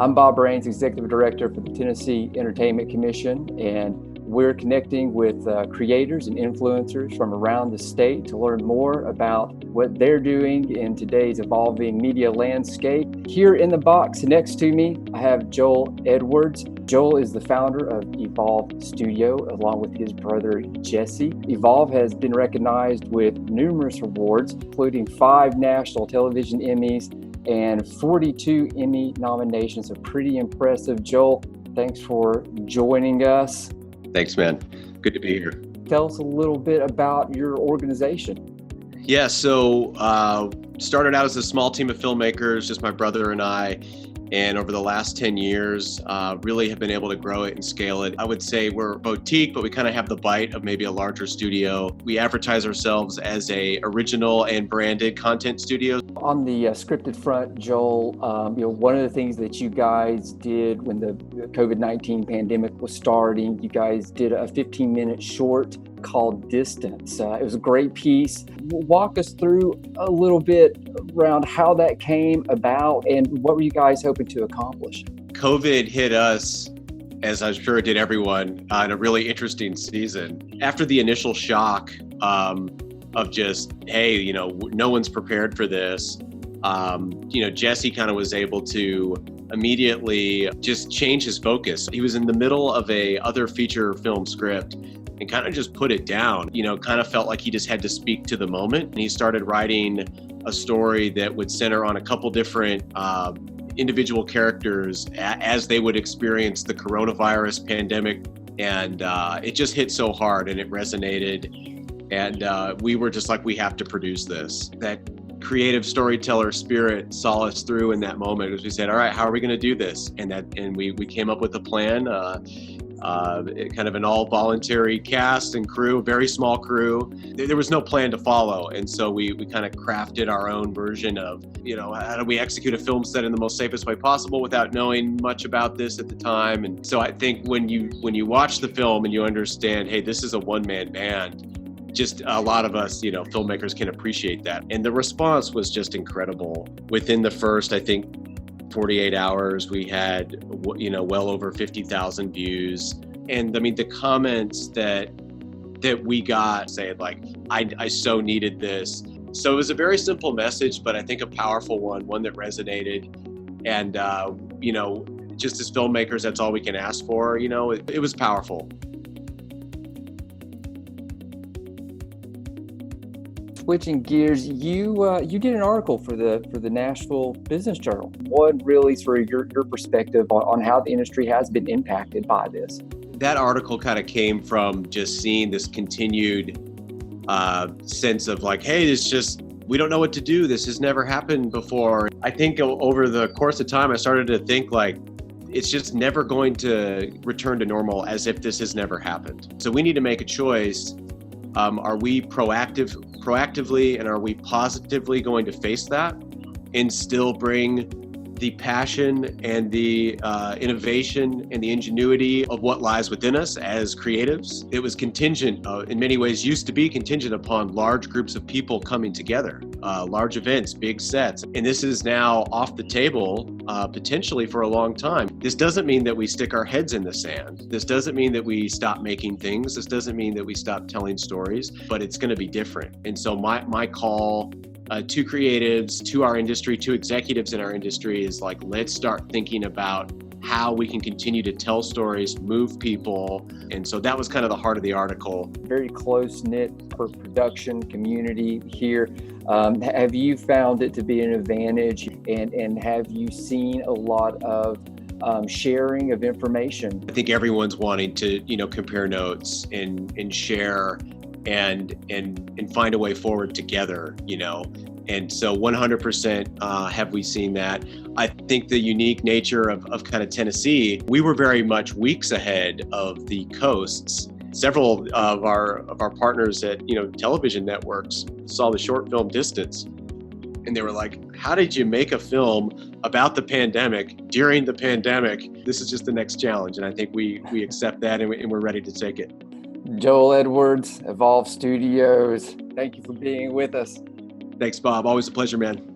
I'm Bob Raines, Executive Director for the Tennessee Entertainment Commission, and we're connecting with creators and influencers from around the state to learn more about what they're doing in today's evolving media landscape. Here in the box next to me, I have Joel Edwards. Joel is the founder of Evolve Studio, along with his brother Jesse. Evolve has been recognized with numerous awards, including 5 national television Emmys and 42 Emmy nominations. So pretty impressive. Joel, thanks for joining us. Thanks, man. Good to be here. Tell us a little bit about your organization. Yeah, so started out as a small team of filmmakers, just my brother and I. And over the last 10 years, really have been able to grow it and scale it. I would say we're a boutique, but we kind of have the bite of maybe a larger studio. We advertise ourselves as a original and branded content studio. On the scripted front, Joel, one of the things that you guys did when the COVID-19 pandemic was starting, you guys did a 15-minute short called Distance. It was a great piece. Walk us through a little bit around how that came about and what were you guys hoping to accomplish? COVID hit us, as I'm sure it did everyone, in a really interesting season. After the initial shock of just, hey, no one's prepared for this, Jesse kind of was able to immediately just change his focus. He was in the middle of a other feature film script and kind of just put it down, kind of felt like he just had to speak to the moment. And he started writing a story that would center on a couple different individual characters as they would experience the coronavirus pandemic. And it just hit so hard and it resonated. And we were just like, we have to produce this. That creative storyteller spirit saw us through in that moment as we said, all right, how are we going to do this? And we came up with a plan. Kind of an all voluntary cast and crew, a very small crew. There was no plan to follow. And so we kind of crafted our own version of, how do we execute a film set in the most safest way possible without knowing much about this at the time. And so I think when you watch the film and you understand, hey, this is a one-man band, just a lot of us, filmmakers can appreciate that. And the response was just incredible. Within the first, I think, 48 hours, we had, well over 50,000 views. And I mean, the comments that we got saying like, I so needed this. So it was a very simple message, but I think a powerful one that resonated. And, just as filmmakers, that's all we can ask for. It was powerful. Switching gears, you did an article for the Nashville Business Journal. What really sort of your perspective on how the industry has been impacted by this? That article kind of came from just seeing this continued sense of like, hey, it's just, we don't know what to do. This has never happened before. I think over the course of time, I started to think like, it's just never going to return to normal as if this has never happened. So we need to make a choice. Are we proactively and are we positively going to face that and still bring the passion and the innovation and the ingenuity of what lies within us as creatives? It was contingent, in many ways used to be contingent upon large groups of people coming together, large events, big sets. And this is now off the table, potentially for a long time. This doesn't mean that we stick our heads in the sand. This doesn't mean that we stop making things. This doesn't mean that we stop telling stories, but it's going to be different. And so my call to creatives, to our industry, to executives in our industry is like, let's start thinking about how we can continue to tell stories, move people. And so that was kind of the heart of the article. Very close-knit production community here. Have you found it to be an advantage and have you seen a lot of sharing of information? I think everyone's wanting to, compare notes and share and find a way forward together, And so 100% have we seen that. I think the unique nature of kind of Tennessee, we were very much weeks ahead of the coasts. Several of our partners at, television networks saw the short film Distance. And they were like, how did you make a film about the pandemic during the pandemic? This is just the next challenge. And I think we accept that and we're ready to take it. Joel Edwards, Evolve Studios. Thank you for being with us. Thanks, Bob. Always a pleasure, man.